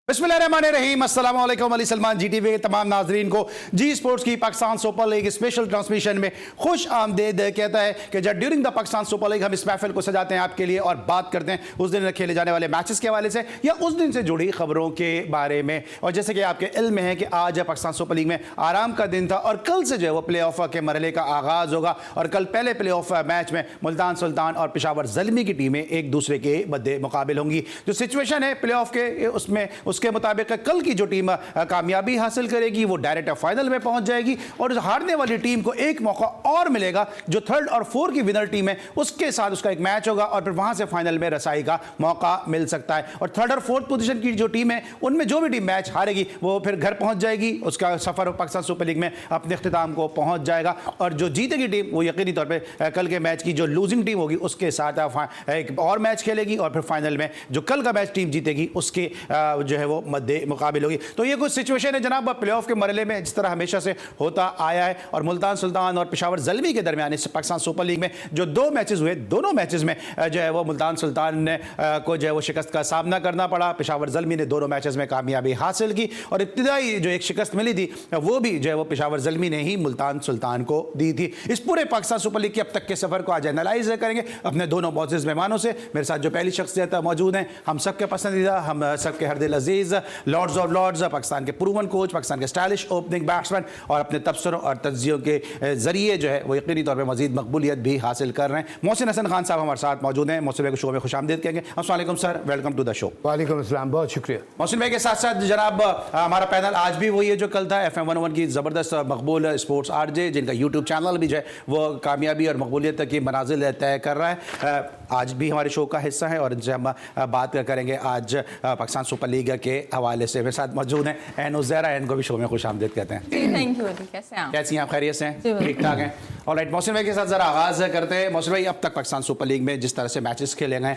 बिस्मिल्लाहिर्रहमानिर्रहीम, अस्सलाम वालेकुम। अली सलमान जीटीवी के तमाम नाजरीन को जी स्पोर्ट्स की Pakistan super league special transmission में खुश आमदेद कहता है कि जब during the Pakistan super league हम इस महफिल को सजाते हैं आपके लिए और बात करते हैं उस दिन खेले जाने वाले मैचेस के हवाले से या उस दिन से जुड़ी खबरों के बारे में। और जैसे कि आपके इल्म में है कि आज पाकिस्तान सुपर लीग में आराम का दिन था और कल से जो है वो प्ले ऑफ के मरहले का आगाज होगा और कल पहले प्ले ऑफ मैच में मुल्तान सुल्तान और पेशावर ज़ल्मी की टीमें एक दूसरे के मद्दे मुकाबिल होंगी। जो सिचुएशन है प्ले ऑफ के उसमें उसके मुताबिक कल की जो टीम कामयाबी हासिल करेगी वो डायरेक्ट फाइनल में पहुंच जाएगी और हारने वाली टीम को एक मौका और मिलेगा। जो थर्ड और फोर्थ की विनर टीम है उसके साथ उसका एक मैच होगा और फिर वहां से फाइनल में रसाई का मौका मिल सकता है। और थर्ड और फोर्थ पोजीशन की जो टीम है उनमें जो भी टीम मैच हारेगी वो फिर घर पहुंच जाएगी, उसका सफर पाकिस्तान सुपर लीग में अपने इख्तिताम को पहुंच जाएगा। और जो जीतेगी टीम वो यकीनी तौर पर कल के मैच की जो लूजिंग टीम होगी उसके साथ एक और मैच खेलेगी और फिर फाइनल में जो कल का मैच टीम जीतेगी उसके जो है वो मद्दे मुकाबिल होगी। तो ये कुछ सिचुएशन है जनाब प्लेऑफ के मरहले में जिस तरह हमेशा से होता आया है। और मुल्तान सुल्तान और पेशावर ज़ल्मी के दरमियान इस पाकिस्तान सुपर लीग में जो दो मैचेस हुए दोनों मैचेस में जो है वो मुल्तान सुल्तान ने को जो है वो शिकस्त का सामना करना पड़ा। पेशावर ज़ल्मी ने दोनों मैचेस में कामयाबी हासिल की और इब्तिदाई जो एक शिकस्त मिली थी वो भी जो है वो पेशावर ज़ल्मी ने ही मुल्तान सुल्तान को दी थी। इस पूरे पाकिस्तान सुपर लीग के अब तक के सफर को आज एनालाइज करेंगे अपने दोनों मौजूद मेहमानों से। मेरे साथ जो पहली शख्सियत मौजूद हैं, हम सबके पसंदीदा, हम सबके हरदिल अजीज, लॉर्ड्स ऑफ लॉर्ड्स, पाकिस्तान के प्रूवन कोच, पाकिस्तान के स्टाइलिश ओपनिंग बैट्समैन और अपने तबसरों और तज्जियों के जरिए जो है वो यकीनी तौर पर मजीद मकबूलियत भी हासिल कर रहे हैं। मोहसिन हसन खान साहब हमारे साथ मौजूद हैं। मोहसिन भाई को शो में खुश आमदीद कहेंगे। अस्सलाम वालेकुम sir, welcome to the show. वालेकुम अस्सलाम, बहुत शुक्रिया। मोहसिन भाई के साथ साथ जनाब हमारा पैनल आज भी वही है जो कल था, FM 101 की ज़बरदस्त मकबूल स्पोर्ट्स आरजे जिनका यूट्यूब चैनल भी जो है वो कामयाबी और मकबूलियत की मनाजिल तय कर रहा है, आज भी हमारे शो का हिस्सा है और इनसे हम बात करेंगे आज पाकिस्तान सुपर लीग के हवाले से। मेरे साथ मौजूद हैं एन उज़ैरा, एन को भी शो में खुश आमदीद कहते हैं। थैंक यू अली, कैसे हैं आप? कैसी हैं आप? खैरियत से हैं? ठीक ठाक हैं। और राइट, मोहसिन भाई के साथ ज़रा आगाज़ करते हैं। मोहसिन भाई, अब तक पाकिस्तान सुपर लीग में जिस तरह से मैचेस खेले गए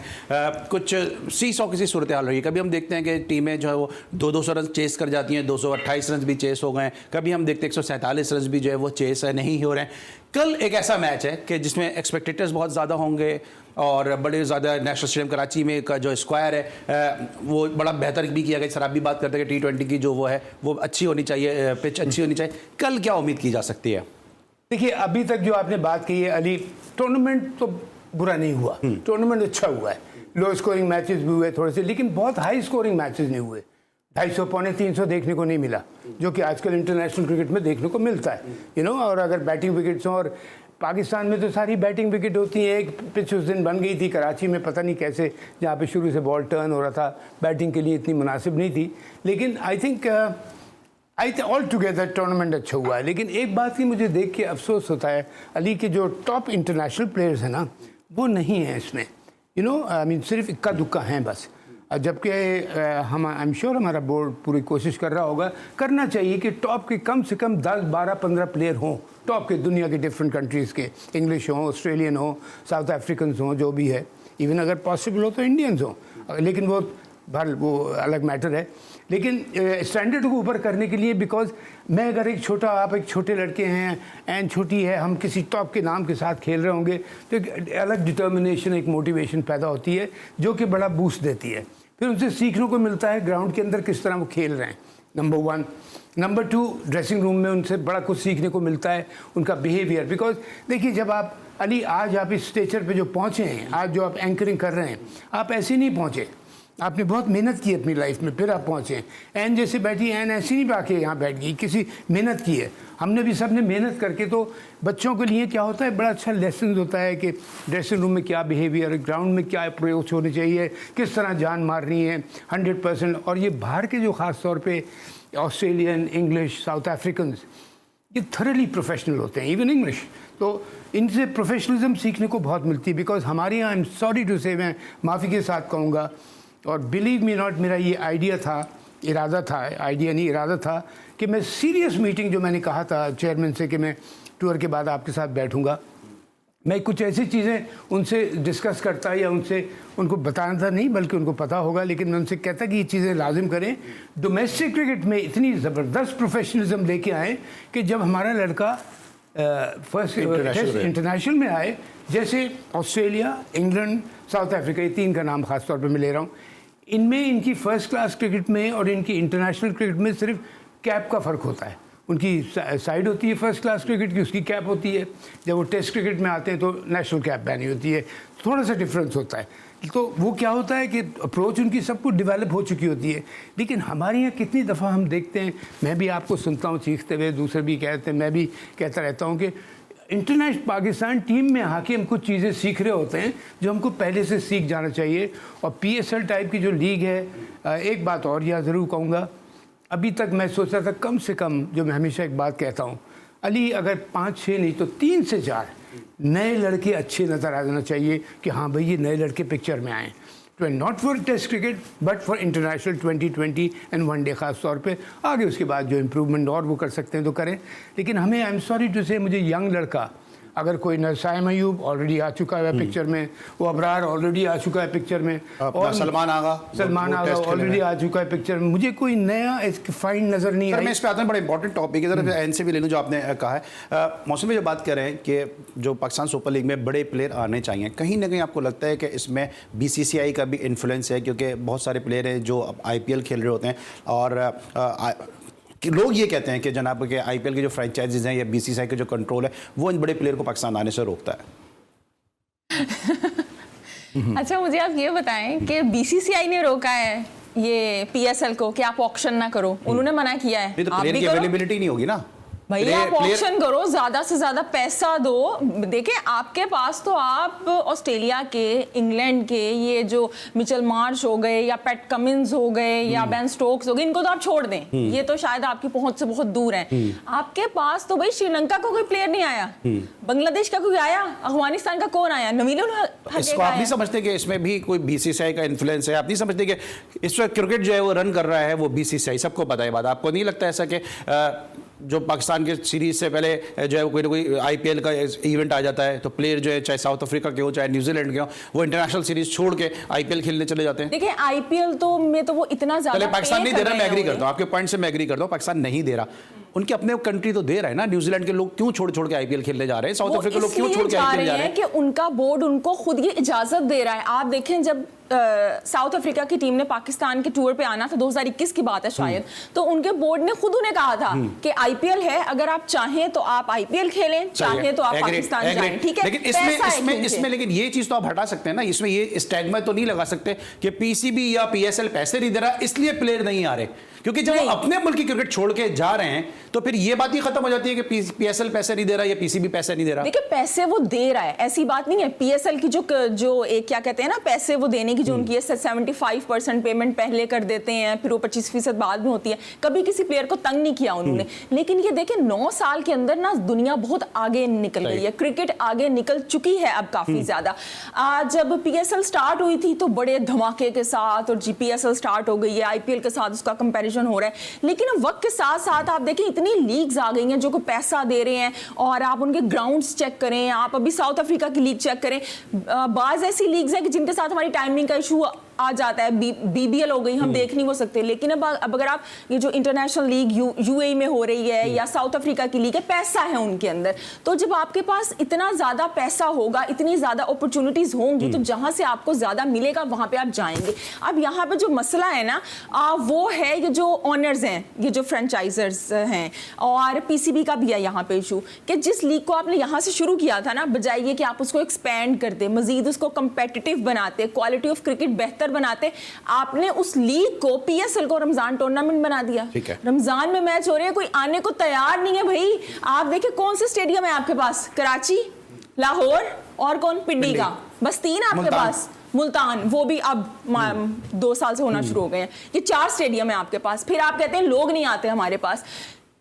कुछ सीसॉ किसी सूरत हाल रही है। कभी हम देखते हैं कि टीमें जो है वो 200 रन चेस कर जाती हैं, 228 रन भी चेस हो गए हैं, कभी हम देखते हैं 147 रन भी जो है वो चेस नहीं हो रहे हैं। कल एक ऐसा मैच है कि जिसमें एक्सपेक्टेटर्स बहुत ज़्यादा होंगे और बड़े ज़्यादा नेशनल स्टेडियम कराची में का जो स्क्वायर है वो बड़ा बेहतर भी किया गया। सर आप भी बात करते हैं कि T20 की जो वो है वो अच्छी होनी चाहिए, पिच अच्छी होनी चाहिए। कल क्या उम्मीद की जा सकती है? देखिए, अभी तक जो आपने बात की है अली, टूर्नामेंट तो बुरा नहीं हुआ, टूर्नामेंट अच्छा हुआ है। लो स्कोरिंग मैचेस भी हुए थोड़े से, लेकिन बहुत हाई स्कोरिंग मैचेस नहीं हुए। 250 पौने 300 देखने को नहीं मिला जो कि आजकल इंटरनेशनल क्रिकेट में देखने को मिलता है, और अगर बैटिंग विकेट्स हों, और पाकिस्तान में तो सारी बैटिंग विकेट होती है। एक पिच उस दिन बन गई थी कराची में, पता नहीं कैसे, जहाँ पे शुरू से बॉल टर्न हो रहा था, बैटिंग के लिए इतनी मुनासिब नहीं थी। लेकिन I think all together tournament अच्छा हुआ है। लेकिन एक बात की मुझे देख के अफसोस होता है अली, के जो टॉप इंटरनेशनल प्लेयर्स हैं ना वो नहीं हैं इसमें, आई मीन सिर्फ इक्का दुक्का हैं बस। जबकि हम आई एम श्योर हमारा बोर्ड पूरी कोशिश कर रहा होगा, करना चाहिए कि टॉप के कम से कम 10, 12, 15 प्लेयर हों टॉप के, दुनिया के डिफरेंट कंट्रीज़ के, इंग्लिश हों, ऑस्ट्रेलियन हों, साउथ अफ्रीकन हों, जो भी है, इवन अगर पॉसिबल हो तो इंडियंस हों, लेकिन वो अलग मैटर है। लेकिन स्टैंडर्ड को ऊपर करने के लिए, बिकॉज मैं अगर आप एक छोटे लड़के हैं, एंड छोटी है, हम किसी टॉप के नाम के साथ खेल रहे होंगे तो एक अलग डिटर्मिनेशन, एक मोटिवेशन पैदा होती है जो कि बड़ा बूस्ट देती है। फिर उनसे सीखने को मिलता है ग्राउंड के अंदर किस तरह वो खेल रहे हैं, नंबर 1। नंबर 2, ड्रेसिंग रूम में उनसे बड़ा कुछ सीखने को मिलता है, उनका बिहेवियर। बिकॉज देखिए, जब आप अली आज आप इस स्टेचर पे जो पहुँचे हैं, आज जो आप एंकरिंग कर रहे हैं, आप ऐसे नहीं पहुँचे, आपने बहुत मेहनत की अपनी लाइफ में, फिर आप पहुँचे। एन जैसे बैठी, एन ऐसी नहीं आके यहाँ बैठ गई, किसी मेहनत की है। हमने भी सब ने मेहनत करके, तो बच्चों के लिए क्या होता है, बड़ा अच्छा लेसन होता है कि ड्रेसिंग रूम में क्या बिहेवियर, ग्राउंड में क्या अप्रोच होने चाहिए, किस तरह जान मारनी है 100%। और ये बाहर के जो ख़ास तौर पे ऑस्ट्रेलियन, इंग्लिश, साउथ अफ्रीकन, ये थरली प्रोफेशनल होते हैं, इवन इंग्लिश, तो इनसे प्रोफेशनलिज्म सीखने को बहुत मिलती है। बिकॉज हमारे यहाँ, आई एम सॉरी टू से, मैं माफ़ी के साथ कहूँगा, और बिलीव मी नॉट, मेरा ये आइडिया था, इरादा था, आइडिया नहीं इरादा था, कि मैं सीरियस मीटिंग जो मैंने कहा था चेयरमैन से कि मैं टूर के बाद आपके साथ बैठूंगा, मैं कुछ ऐसी चीज़ें उनसे डिस्कस करता या उनको बताना था नहीं, बल्कि उनको पता होगा, लेकिन मैं उनसे कहता कि ये चीज़ें लाजिम करें। डोमेस्टिक क्रिकेट में इतनी ज़बरदस्त प्रोफेशनलिज्म लेके आए कि जब हमारा लड़का फर्स्ट इंटरनेशनल में आए, जैसे ऑस्ट्रेलिया, इंग्लैंड, साउथ अफ्रीका, ये 3 का नाम ख़ास तौर पर मैं ले रहा हूँ, इनमें इनकी फर्स्ट क्लास क्रिकेट में और इनकी इंटरनेशनल क्रिकेट में सिर्फ कैप का फ़र्क होता है। उनकी साइड होती है फर्स्ट क्लास क्रिकेट की, उसकी कैप होती है। जब वो टेस्ट क्रिकेट में आते हैं तो नेशनल कैप पहनी होती है, थोड़ा सा डिफरेंस होता है। तो वो क्या होता है कि अप्रोच उनकी सब कुछ डेवलप हो चुकी होती है। लेकिन हमारे यहाँ कितनी दफ़ा हम देखते हैं, मैं भी आपको सुनता हूँ चीखते हुए, दूसरे भी कहते हैं, मैं भी कहता रहता हूँ कि इंटरनेशनल पाकिस्तान टीम में आके हम कुछ चीज़ें सीख रहे होते हैं जो हमको पहले से सीख जाना चाहिए। और PSL टाइप की जो लीग है, एक बात और यहाँ ज़रूर कहूँगा, अभी तक मैं सोच रहा था कम से कम, जो मैं हमेशा एक बात कहता हूँ अली, अगर 5-6 नहीं तो 3 से 4 नए लड़के अच्छे नज़र आ जाना चाहिए कि हाँ भाई ये नए लड़के पिक्चर में आए। तो not for test cricket but for international 2020 and one day ख़ास तौर पे। आगे उसके बाद जो इम्प्रूवमेंट और वो कर सकते हैं तो करें। लेकिन हमें, आई एम सॉरी टू से, मुझे यंग लड़का अगर कोई नसाइम अयूब ऑलरेडी आ चुका है पिक्चर में, वो अबरार ऑलरेडी आ चुका है पिक्चर में, और सलमान आगा ऑलरेडी आ चुका है पिक्चर में। मुझे कोई नया फाइंड नज़र नहीं सर, आया। मैं इस पे आता हूँ, बड़ा इंपॉर्टेंट टॉपिक है। जरा एन से भी ले लूँ जो आपने कहा है। मौसम में जो बात कर रहे हैं कि जो पाकिस्तान सुपर लीग में बड़े प्लेयर आने चाहिए, कहीं ना कहीं आपको लगता है कि इसमें BCCI का भी इन्फ्लुएंस है? क्योंकि बहुत सारे प्लेयर हैं जो अब IPL खेल रहे होते हैं और कि लोग ये कहते हैं कि जनाब के IPL के जो फ्रेंचाइजीज हैं या BCCI के जो कंट्रोल है वो इन बड़े प्लेयर को पाकिस्तान आने से रोकता है। अच्छा, मुझे आप ये बताएं कि BCCI ने रोका है ये PSL को कि आप ऑक्शन ना करो, उन्होंने मना किया है? नहीं तो आप प्लेयर भी की करो अवेलेबिलिटी नहीं होगी ना भाई, आप ऑक्शन करो, ज्यादा से ज्यादा पैसा दो। देखें, आपके पास तो आप ऑस्ट्रेलिया के, इंग्लैंड के, ये जो मिचेल मार्श हो गए या पैट कमिंस हो गए या बेन स्टोक्स हो गए, इनको तो आप छोड़ दें, ये तो शायद आपकी पहुंच से बहुत दूर है। आपके पास तो भाई श्रीलंका का कोई प्लेयर नहीं आया, बांग्लादेश का कोई आया, अफगानिस्तान का कौन आया? नवील इसको आप नहीं समझते कि इसमें भी कोई BCCI का इन्फ्लुएंस है? आप नहीं समझते कि इस वक्त क्रिकेट जो है वो रन कर रहा है वो BCCI, सबको पता है बात। आपको नहीं लगता ऐसा कि जो पाकिस्तान के सीरीज से पहले जो है कोई ना कोई IPL का इवेंट आ जाता है तो प्लेयर जो है चाहे साउथ अफ्रीका के हो चाहे न्यूजीलैंड के हो, वो इंटरनेशनल सीरीज छोड़ के IPL खेलने चले जाते हैं? देखिए, IPL तो में तो वो इतना ज्यादा पाकिस्तान नहीं दे रहा, मैं एग्री करता हूँ, आपके पॉइंट से मैं एग्री करता हूँ, पाकिस्तान नहीं दे रहा, उनके अपने कंट्री तो दे रहा है ना। न्यूजीलैंड के लोग क्यों छोड़ छोड़ के IPL खेलने जा रहे हैं? साउथ अफ्रीका के लोग क्यों छोड़ के IPL जा रहे हैं? कि उनका बोर्ड उनको खुद ये इजाजत दे रहा है। आप देखें, जब साउथ अफ्रीका की टीम ने पाकिस्तान के टूर पे आना था, 2021 की बात है शायद, तो उनके बोर्ड ने खुद उन्हें कहा था कि IPL है, अगर आप चाहें तो आप IPL खेलें, चाहें तो आप पाकिस्तान जाएं, ठीक है? लेकिन इसमें लेकिन ये चीज तो आप हटा सकते हैं ना, इसमें ये स्टैग्मा तो नहीं लगा सकते कि PCB या PSL पैसे नहीं दे रहा इसलिए प्लेयर नहीं आ रहे, क्योंकि जब वो अपने मुल्क की क्रिकेट छोड़ के जा रहे हैं तो फिर ये बात ही खत्म हो जाती है कि PSL पैसे नहीं दे रहा या PCB पैसे नहीं दे रहा। देखिए, पैसे वो दे रहा है, ऐसी बात नहीं है। PSL की जो एक क्या कहते हैं ना, पैसे वो देने की जो उनकी 75% पेमेंट पहले कर देते हैं, फिर वो 25% बाद में होती है। कभी किसी प्लेयर को तंग नहीं किया उन्होंने। लेकिन ये देखें, 9 साल के अंदर ना दुनिया बहुत आगे निकल गई है, क्रिकेट आगे निकल चुकी है अब काफी ज्यादा। जब PSL स्टार्ट हुई थी तो बड़े धमाके के साथ, और GPSL स्टार्ट हो गई है, IPL के साथ उसका कंपैरिजन हो रहा है। लेकिन अब वक्त के साथ साथ आप देखें, इतनी लीग्स आ गई हैं जो को पैसा दे रहे हैं, और आप उनके ग्राउंड्स चेक करें, आप अभी साउथ अफ्रीका की लीग चेक करें, बाज ऐसी लीग्स हैं कि जिनके साथ हमारी टाइमिंग का इशू आ जाता है। BBL हो गई, हम देख नहीं वो सकते। लेकिन अब अगर आप ये जो इंटरनेशनल लीग UAE में हो रही है या साउथ अफ्रीका की लीग है, पैसा है उनके अंदर। तो जब आपके पास इतना ज्यादा पैसा होगा, इतनी ज्यादा अपॉर्चुनिटीज होंगी, तो जहां से आपको ज्यादा मिलेगा वहां पे आप जाएंगे। अब यहाँ पे जो मसला है ना, वो है ये जो ऑनर्स हैं, ये जो फ्रेंचाइजर्स हैं, और PCB का भी है यहाँ पे इशू, कि जिस लीग को आपने यहाँ से शुरू किया था ना, बजाय ये कि आप उसको एक्सपैंड करते, मजीद उसको कंपेटिटिव बनाते, क्वालिटी ऑफ क्रिकेट बेहतर बनाते, आपने उस लीग को, PSL को, रमजान टूर्नामेंट बना दिया। रमजान में मैच हो रहे हैं, कोई आने को तैयार नहीं है भाई। आप देखिए कौन से स्टेडियम है आपके पास, कराची, लाहौर, और कौन, पिंडी का, बस 3 आपके पास। मुल्तान, वो भी अब 2 साल से होना शुरू हो गए हैं। ये 4 स्टेडियम है आपके पास। फिर आप कहते हैं लोग नहीं आते हमारे पास।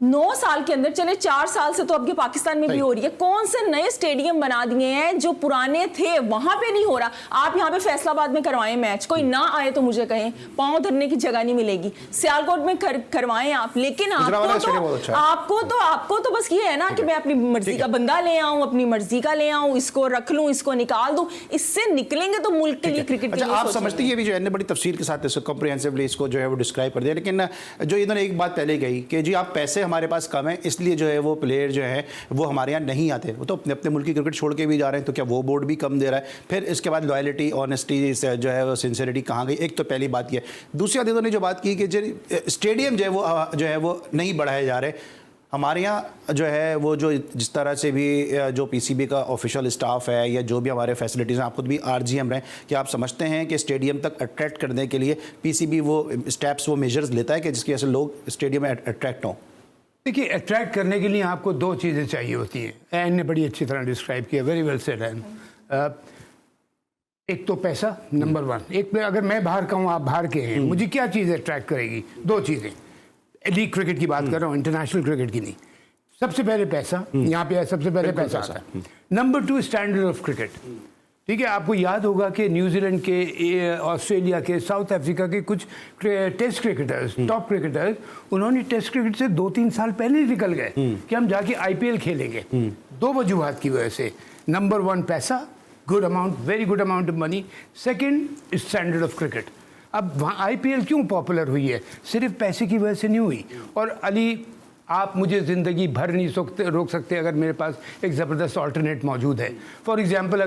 9 साल के अंदर, चले 4 साल से तो अब ये पाकिस्तान में भी हो रही है, कौन से नए स्टेडियम बना दिए हैं जो पुराने थे वहां पे नहीं हो रहा। आप यहाँ पे फैसलाबाद में करवाएं मैच, कोई ना आए तो मुझे कहें, पांव धरने की जगह नहीं मिलेगी। सियालकोट में करवाएं आप, लेकिन आपको तो बस ये है ना कि मैं अपनी मर्जी का बंदा ले आऊं, अपनी मर्जी का ले आऊं, इसको रख लूं, इसको निकाल दूं। इससे निकलेंगे तो मुल्क के लिए, क्रिकेट के लिए। आप समझते हैं, ये भी जो है बड़ी तफसील के साथ इसको कॉम्प्रिहेंसिवली इसको जो है वो डिस्क्राइब कर दिया। लेकिन जो इन्होंने एक बात पहले कही कि जी आप पैसे हमारे पास कम है, इसलिए जो है वो प्लेयर जो है वो हमारे यहाँ नहीं आते। वो तो अपने अपने मुल्क की क्रिकेट छोड़ के भी जा रहे हैं, तो क्या वो बोर्ड भी कम दे रहा है? फिर इसके बाद लॉयल्टी, ऑनेस्टी जो है वो सिंसियरिटी कहाँ गई? एक तो पहली बात ये। दूसरी बात इन्होंने जो बात की कि स्टेडियम जो है वो नहीं बढ़ाए जा रहे। हमारे यहाँ जो है वो जो जिस तरह से भी जो पीसीबी का ऑफिशियल स्टाफ है या जो भी हमारे फैसिलिटीज़ हैं, आप खुद भी आरजीएम रहे, कि आप समझते हैं कि स्टेडियम तक अट्रैक्ट करने के लिए पीसीबी वो स्टेप्स, वो मेजर्स लेता है कि जिसकी वजह से लोग स्टेडियम में अट्रैक्ट हों? देखिए, अट्रैक्ट करने के लिए आपको दो चीज़ें चाहिए होती हैं। एन ने बड़ी अच्छी तरह डिस्क्राइब किया, वेरी वेल सेड एन। एक तो पैसा, नंबर वन। एक अगर मैं बाहर का हूँ, आप बाहर के हैं, मुझे क्या चीज़ अट्रैक्ट करेगी? दो चीज़ें। लीग क्रिकेट की बात कर रहा हूँ, इंटरनेशनल क्रिकेट की नहीं। सबसे पहले पैसा, यहाँ पे सबसे पहले पैसा आता है। Number two, standard of cricket. ठीक है, आपको याद होगा कि न्यूजीलैंड के, ऑस्ट्रेलिया के, साउथ अफ्रीका के कुछ टेस्ट क्रिकेटर्स, टॉप क्रिकेटर्स, उन्होंने टेस्ट क्रिकेट से 2-3 साल पहले ही निकल गए कि हम जाके आईपीएल खेलेंगे। दो वजूहात की वजह से। नंबर वन, पैसा, good amount, very good amount of money. Second, standard of cricket. अब वहाँ आईपीएल क्यों पॉपुलर हुई है? सिर्फ पैसे की वजह से नहीं हुई। और अली, आप मुझे ज़िंदगी भर नहीं रोक सकते अगर मेरे पास एक ज़बरदस्त ऑल्टरनेट मौजूद है। फॉर एग्जांपल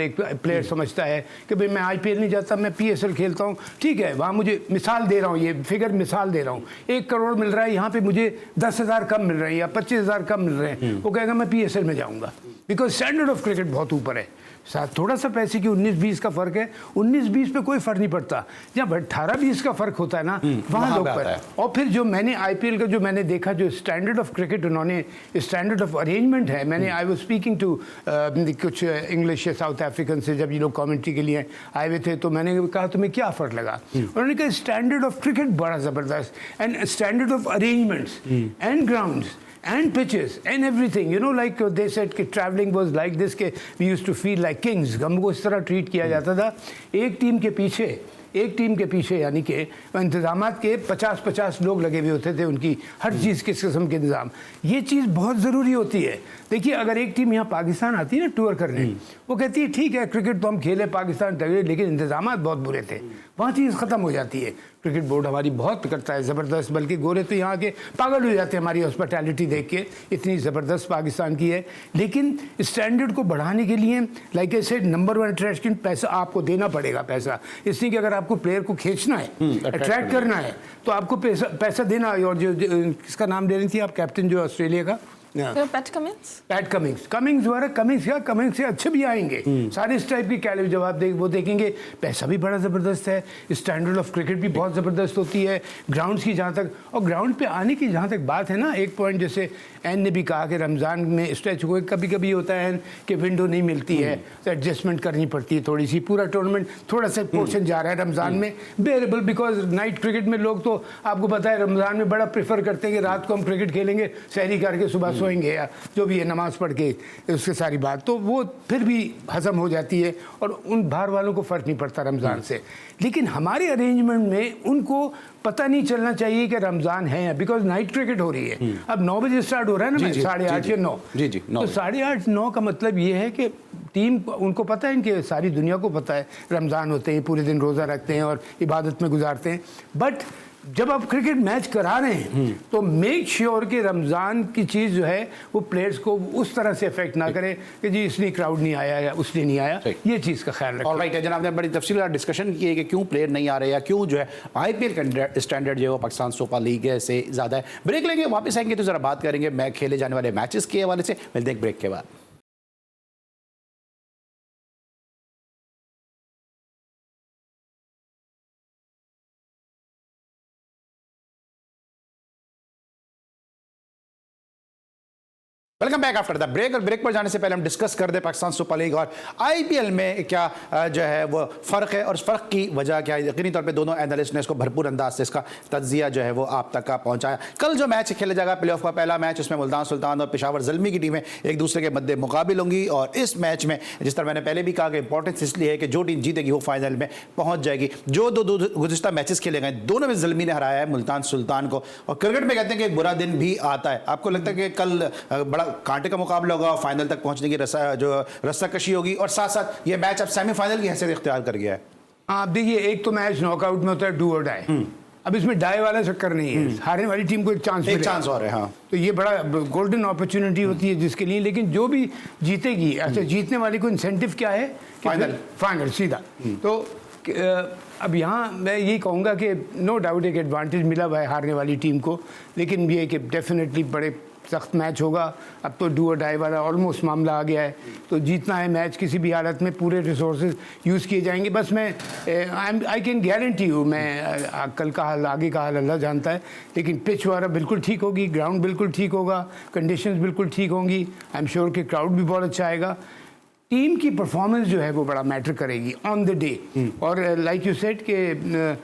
एक प्लेयर समझता है कि भाई मैं आईपीएल नहीं जाता, मैं पीएसएल खेलता हूँ, ठीक है, वहाँ मुझे मिसाल दे रहा हूँ, ये फिगर मिसाल दे रहा हूँ, 1 करोड़ मिल रहा है, यहाँ पे मुझे 10,000 कम मिल रहे हैं या 25,000 कम मिल रहे हैं, वो कहेगा मैं पीएसएल में जाऊँगा, बिकॉज स्टैंडर्ड ऑफ क्रिकेट बहुत ऊपर है। साथ थोड़ा सा पैसे की 19-20 का फ़र्क है, 19-20 पे कोई फ़र्क नहीं पड़ता। जब 18-20 का फ़र्क होता है ना, वहाँ लोग पर। और फिर जो मैंने आईपीएल का जो मैंने देखा, जो स्टैंडर्ड ऑफ क्रिकेट उन्होंने, स्टैंडर्ड ऑफ अरेंजमेंट है, मैंने आई वाज स्पीकिंग टू कुछ इंग्लिश साउथ अफ्रीकन से, जब ये लोग कमेंट्री के लिए आए हुए थे, तो मैंने कहा तुम्हें क्या फ़र्क लगा? उन्होंने कहा स्टैंडर्ड ऑफ क्रिकेट बड़ा ज़बरदस्त, and standard of arrangements and grounds and pitches and everything, you know, like they said कि traveling was like this, कि we used to feel like kings, हमको इस तरह ट्रीट किया जाता था। एक टीम के पीछे यानी कि इंतज़ामात के 50-50 लोग लगे हुए होते थे, उनकी हर चीज़ किस किस्म के इंतज़ाम। ये चीज़ बहुत ज़रूरी होती है। देखिए, अगर एक टीम यहाँ पाकिस्तान आती है ना टूर करने, वो कहती है ठीक है क्रिकेट तो हम खेले, पाकिस्तान तगड़े, लेकिन इंतज़ामात बहुत बुरे थे, वहाँ चीज़ ख़त्म हो जाती है। क्रिकेट बोर्ड हमारी बहुत करता है ज़बरदस्त, बल्कि गोरे तो यहाँ के पागल हो जाते हैं हमारी हॉस्पिटैलिटी देख के, इतनी ज़बरदस्त पाकिस्तान की है। लेकिन स्टैंडर्ड को बढ़ाने के लिए, like I said, number one attraction, पैसा आपको देना पड़ेगा। पैसा इसलिए कि अगर आपको प्लेयर को खींचना है, अट्रैक्ट करना है, तो आपको पैसा देना। और जो किसका नाम ले रही थी आप, कैप्टन जो ऑस्ट्रेलिया का, पैट कमिंग्स से अच्छे भी आएंगे सारे इस टाइप की कैलिबर। जब आप वो देखेंगे, पैसा भी बड़ा ज़बरदस्त है, स्टैंडर्ड ऑफ क्रिकेट भी बहुत ज़बरदस्त होती है। ग्राउंड्स की जहाँ तक, और ग्राउंड पे आने की जहाँ तक बात है ना, एक पॉइंट जैसे एन ने भी कहा कि रमज़ान में स्ट्रेच हुए, कभी कभी होता है कि विंडो नहीं मिलती है, तो एडजस्टमेंट करनी पड़ती है थोड़ी सी। पूरा टूर्नामेंट थोड़ा सा पोर्शन जा रहा है रमज़ान में, बेरेबल, बिकॉज नाइट क्रिकेट में लोग तो आपको पता है रमज़ान में बड़ा प्रेफर करते हैं कि रात को हम क्रिकेट खेलेंगे, सहरी करके सुबह सोएंगे या जो भी है, नमाज़ पढ़ के, उसके सारी बात, तो वो फिर भी हज़म हो जाती है और उन बाहर वालों को फ़र्क नहीं पड़ता रमज़ान से। लेकिन हमारे अरेंजमेंट में उनको पता नहीं चलना चाहिए कि रमज़ान है, बिकॉज नाइट क्रिकेट हो रही है। अब 9 बजे स्टार्ट हो रहा है ना, 8:30 या 9, तो 8:30-9 का मतलब ये है कि टीम, उनको पता है, इनके सारी दुनिया को पता है रमज़ान होते हैं, पूरे दिन रोज़ा रखते हैं और इबादत में गुजारते हैं। बट जब आप क्रिकेट मैच करा रहे हैं तो मेक श्योर कि रमज़ान की चीज़ जो है वो प्लेयर्स को उस तरह से अफेक्ट ना करे कि जी इसलिए क्राउड नहीं आया या उसलिए नहीं आया, ये चीज़ का ख्याल रखें। ऑलराइट, जनाब ने बड़ी तफसील डिस्कशन की है कि क्यों प्लेयर नहीं आ रहे या क्यों जो है आईपीएल का स्टैंडर्ड जो है वो पाकिस्तान सुपर लीग से ज़्यादा है। ब्रेक लेंगे, वापस आएंगे तो ज़रा बात करेंगे मैच खेले जाने वाले मैचेस के हवाले से। मिलते हैं ब्रेक के बाद। Welcome back after the break. और ब्रेक पर जाने से पहले हम डिस्कस कर दें पाकिस्तान सुपर लीग और आईपीएल में क्या जो है वो फ़र्क है और फ़र्क की वजह क्या है। यकीनी तौर पे दोनों एनालिस्ट ने इसको भरपूर अंदाज से इसका तज्जिया जो है वो आप तक का पहुंचाया। कल जो मैच खेला जाएगा प्लेऑफ का पहला मैच, उसमें मुल्तान सुल्तान और पेशावर ज़ल्मी की टीमें एक दूसरे के मद्दे मुकाबिल होंगी। और इस मैच में जिस तरह मैंने पहले भी कहा कि इंपॉर्टेंस इसलिए है कि जो टीम जीतेगी वो फाइनल में पहुँच जाएगी। जो दो गुज़िश्ता मैचेस खेले गए दोनों में ज़ल्मी ने हराया है मुल्तान सुल्तान को। और क्रिकेट में कहते हैं कि एक बुरा दिन भी आता है। आपको लगता है कि कल बड़ा कांटे का मुकाबला होगा, फाइनल तक पहुंचने की रस्साकशी होगी और साथ साथ ये मैच अब सेमीफाइनल की हैसियत इख्तियार कर गया है? आप देखिए, एक तो मैच नॉकआउट में होता है डू और डाई, अब इसमें डाई वाला चक्कर नहीं है, हारने वाली टीम को एक चांस एक चांस और है। हाँ, तो ये बड़ा गोल्डन अपॉर्चुनिटी होती है जिसके लिए। लेकिन जो भी जीतेगी, अच्छा जीतने वाले को इंसेंटिव क्या है? फाइनल सीधा। तो अब यहाँ मैं यही कहूँगा कि नो डाउट एक एडवांटेज मिला हुआ है हारने वाली टीम को, लेकिन ये कि डेफिनेटली बड़े सख्त मैच होगा। अब तो डू और डाई वाला ऑलमोस्ट मामला आ गया है, तो जीतना है मैच किसी भी हालत में, पूरे रिसोर्सेज यूज़ किए जाएंगे। बस मैं आई कैन गारंटी यू, मैं कल का हाल आगे का हाल अल्लाह जानता है, लेकिन पिच वगैरह बिल्कुल ठीक होगी, ग्राउंड बिल्कुल ठीक होगा, कंडीशंस बिल्कुल ठीक होंगी। आई एम श्योर कि क्राउड भी बहुत अच्छा आएगा। टीम की परफॉर्मेंस जो है वो बड़ा मैटर करेगी ऑन द डे। और लाइक यू सेड कि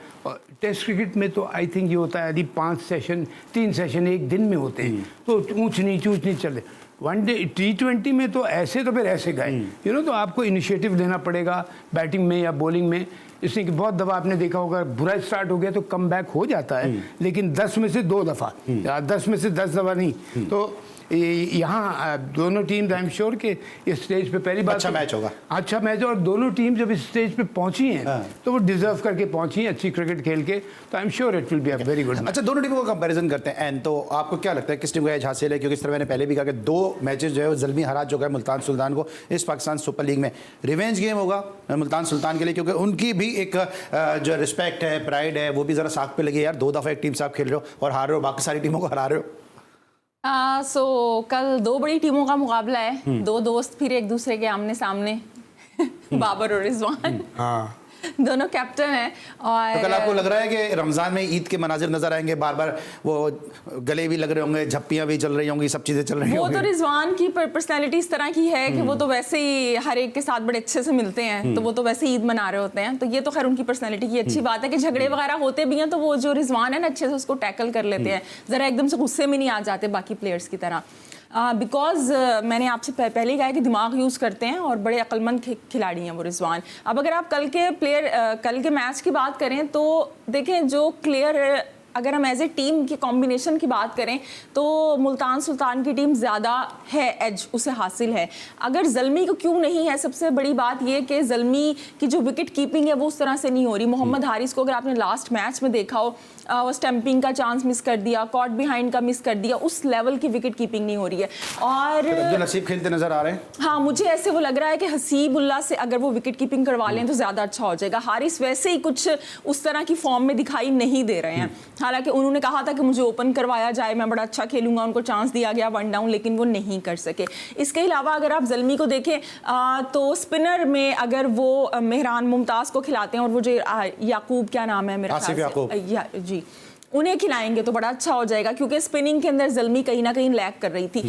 टेस्ट क्रिकेट में तो आई थिंक ये होता है यदि 3 सेशन एक दिन में होते हैं तो ऊंच नीच चले। वनडे T20 में तो ऐसे तो फिर ऐसे गए, यू नो, तो आपको इनिशिएटिव लेना पड़ेगा बैटिंग में या बॉलिंग में। इसलिए कि बहुत दफ़ा आपने देखा होगा बुरा स्टार्ट हो गया तो कम बैक हो जाता है, लेकिन 10 में से 2 दफ़ा या 10 में से 10 दफ़ा नहीं। तो यहाँ दोनों टीम आई एम श्योर के इस स्टेज पे पहली बार अच्छा मैच होगा, अच्छा मैच। और दोनों टीम जब इस स्टेज पे पहुंची हैं तो वो डिजर्व करके पहुंची हैं अच्छी क्रिकेट खेल के, तो I am sure it will be a very good. अच्छा, दोनों टीमों का कंपैरिजन करते हैं एंड तो आपको क्या लगता है किस टीम को एज हासिल है? क्योंकि इस तरह मैंने पहले भी कहा कि 2 मैचेस जो है वो ज़ल्मी हरा चुका है मुल्तान सुल्तान को इस पाकिस्तान सुपर लीग में। रिवेंज गेम होगा मुल्तान सुल्तान के लिए, क्योंकि उनकी भी एक जो रिस्पेक्ट है, प्राइड है, वो भी ज़रा साख पे लगी। यार 2 दफ़ा एक टीम से आप खेल रहे हो और हार रहे हो, बाकी सारी टीमों को हरा रहे हो। सो कल 2 बड़ी टीमों का मुकाबला है, 2 दोस्त फिर एक दूसरे के आमने सामने बाबर और रिजवान। हाँ, दोनों कैप्टन हैं। और तो कल आपको लग रहा है कि रमज़ान में ईद के मनाजिर नजर आएंगे, बार बार वो गले भी लग रहे होंगे, झप्पियाँ भी चल रही होंगी, सब चीज़ें चल रही वो होंगी? तो रिजवान की पर्सनैलिटी इस तरह की है कि वो तो वैसे ही हर एक के साथ बड़े अच्छे से मिलते हैं, तो वो तो वैसे ही ईद मना रहे होते हैं। तो ये तो खैर उनकी पर्सनैलिटी की अच्छी बात है कि झगड़े वगैरह होते भी हैं तो वो जो रिजवान है ना अच्छे से उसको टैकल कर लेते हैं, ज़रा एकदम से गुस्से में नहीं आ जाते बाकी प्लेयर्स की तरह। बिकॉज मैंने आपसे पहले ही कहा कि दिमाग यूज़ करते हैं और बड़े अक्लमंद खिलाड़ी हैं वो रिजवान। अब अगर आप कल के मैच की बात करें तो देखें जो क्लियर, अगर हम एज ए टीम की कॉम्बिनेशन की बात करें तो मुल्तान सुल्तान की टीम ज़्यादा है, एज उसे हासिल है। अगर ज़ल्मी को क्यों नहीं है, सबसे बड़ी बात ये कि ज़ल्मी की जो विकेट कीपिंग है वो उस तरह से नहीं हो रही। मोहम्मद हारिस को अगर आपने लास्ट मैच में देखा हो, वो स्टंपिंग का चांस मिस कर दिया, कॉट बिहाइंड का मिस कर दिया, उस लेवल की विकेट कीपिंग नहीं हो रही है। और अब्दुल हसीब खेलते नजर आ रहे हैं। हाँ, मुझे ऐसे वो लग रहा है कि हसीबुल्ला से अगर वो विकेट कीपिंग करवा लें तो ज़्यादा अच्छा हो जाएगा। हारिस वैसे ही कुछ उस तरह की फॉर्म में दिखाई नहीं दे रहे हैं। हालांकि उन्होंने कहा था कि मुझे ओपन करवाया जाए, मैं बड़ा अच्छा खेलूंगा, उनको चांस दिया गया 1 डाउन, लेकिन वो नहीं कर सके। इसके अलावा अगर आप ज़ल्मी को देखें तो स्पिनर में अगर वो मेहरान मुमताज़ को खिलाते हैं और वो जो याकूब, क्या नाम है मेरा, आसिफ याकूब जी, उन्हें खिलाएंगे तो बड़ा अच्छा हो जाएगा, क्योंकि स्पिनिंग के अंदर ज़ल्मी कहीं ना कहीं लैग कर रही थी।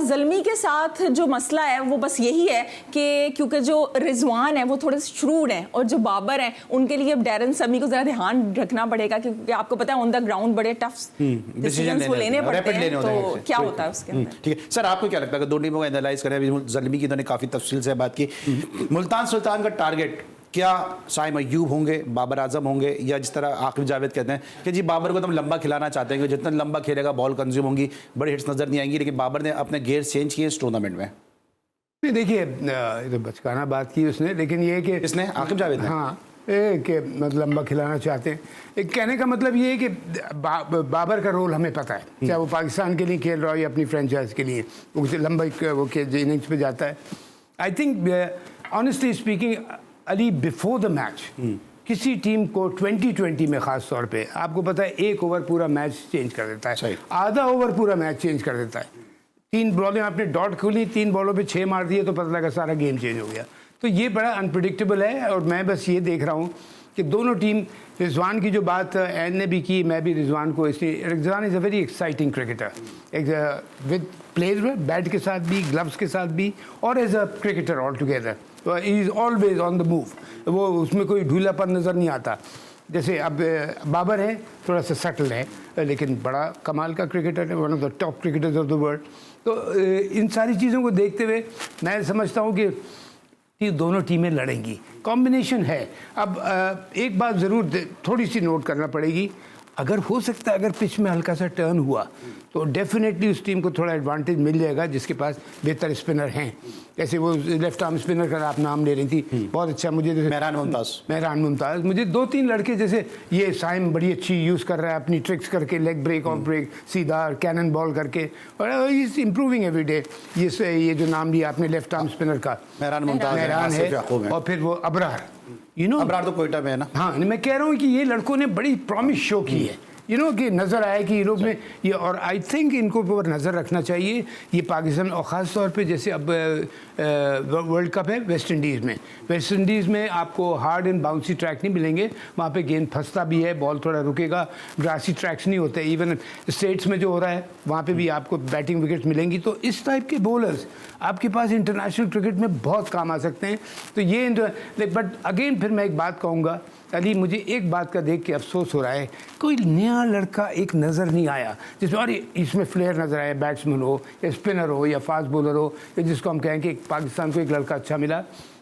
ज़ल्मी के साथ जो मसला है वो बस यही है कि क्योंकि जो रिजवान है वो थोड़े श्रूड हैं और जो बाबर हैं उनके लिए अब डैरन समी को ज़रा ध्यान रखना पड़ेगा, क्योंकि आपको पता है ऑन द ग्राउंड बड़े टफ डिसीजंस वो लेने पड़ते हैं, तो क्या होता है उसके अंदर। ठीक है सर, आपको क्या लगता है कि 2 टीमों को एनालाइज करें? ज़ल्मी की इन्होंने काफ़ी तफसील से बात की। मुल्तान सुल्तान का टारगेट क्या साइम अय्यूब होंगे, बाबर आजम होंगे, या जिस तरह आकिब जावेद कहते हैं कि जी बाबर को तो हम लंबा खिलाना चाहते हैं कि जितना लंबा खेलेगा बॉल कंज्यूम होंगी, बड़ी हिट्स नजर नहीं आएंगी, लेकिन बाबर ने अपने गेयर चेंज किए इस टूर्नामेंट में? नहीं देखिए, तो बचकाना बात की उसने, लेकिन ये कि इसने आकिब जावेद ने, हाँ, कि मतलब लंबा खिलाना चाहते हैं। एक कहने का मतलब ये है कि बाबर का रोल हमें पता है, चाहे वो पाकिस्तान के लिए खेल रहा हो या अपनी फ्रेंचाइज के लिए, वो लंबा वो इनिंग्स पे जाता है। I think honestly speaking Ali, before the match किसी टीम को 2020 में ख़ास तौर पे आपको पता है 1 ओवर पूरा मैच चेंज कर देता है, आधा ओवर पूरा मैच चेंज कर देता है। 3 बॉलें आपने डॉट खोली, 3 बॉलों पे 6 मार दिए तो पता लगा सारा गेम चेंज हो गया। तो ये बड़ा अनप्रिडिक्टेबल है, और मैं बस ये देख रहा हूँ कि दोनों टीम, रिजवान की जो बात एन ने भी की, मैं भी रिजवान को, इसलिए Rizwan is a very exciting cricketer, with plays में बैट के साथ भी, ग्लव्स के साथ भी, और as a cricketer all together he is always on the move. वो उसमें कोई ढीलापन नज़र नहीं आता। जैसे अब बाबर है, थोड़ा सा सटल है, लेकिन बड़ा कमाल का क्रिकेटर है, one of the top cricketers of the world. तो इन सारी चीज़ों को देखते हुए मैं समझता हूँ कि दोनों टीमें लड़ेंगी, कॉम्बिनेशन है। अब एक बात ज़रूर थोड़ी सी नोट करना पड़ेगी, अगर हो सकता है अगर पिच में हल्का सा टर्न हुआ तो डेफिनेटली उस टीम को थोड़ा एडवांटेज मिल जाएगा जिसके पास बेहतर स्पिनर हैं। जैसे वो लेफ्ट आर्म स्पिनर का आप नाम ले रही थी, बहुत अच्छा। मुझे मेहरान मुमताज़, मुझे 2-3 लड़के जैसे ये साइम बड़ी अच्छी यूज़ कर रहा है अपनी ट्रिक्स करके, लेग ब्रेक ऑफ ब्रेक, सीधा कैनन बॉल करके, और इज इम्प्रूविंग एवरी डे। ये जो नाम लिया आपने लेफ्ट आर्म स्पिनर का, मेहरान है, और फिर वो अबरार, अबरार तो कोयटा में है ना। हाँ, मैं कह रहा हूँ कि ये लड़कों ने बड़ी प्रॉमिस शो की है, कि नज़र आया कि ये लोग में ये, और आई थिंक इनको ऊपर नज़र रखना चाहिए ये पाकिस्तान, और ख़ास तौर पे जैसे अब वर्ल्ड कप है वेस्ट इंडीज़ में आपको हार्ड एंड बाउंसी ट्रैक नहीं मिलेंगे, वहाँ पे गेंद फंसता भी है, बॉल थोड़ा रुकेगा, ग्रासी ट्रैक्स नहीं होते। इवन स्टेट्स में जो हो रहा है वहाँ पे भी आपको बैटिंग विकेट्स मिलेंगी, तो इस टाइप के बॉलर्स आपके पास इंटरनेशनल क्रिकेट में बहुत काम आ सकते हैं। तो ये बट अगेन फिर मैं एक बात कहूँगा अली, मुझे एक बात का देख के अफसोस हो रहा है, कोई नया लड़का एक नज़र नहीं आया जिसमें अरे इसमें फ्लेयर नज़र आया, बैट्समैन हो या स्पिनर हो या फास्ट बॉलर हो, या जिसको हम कहें कि पाकिस्तान को एक लड़का अच्छा मिला।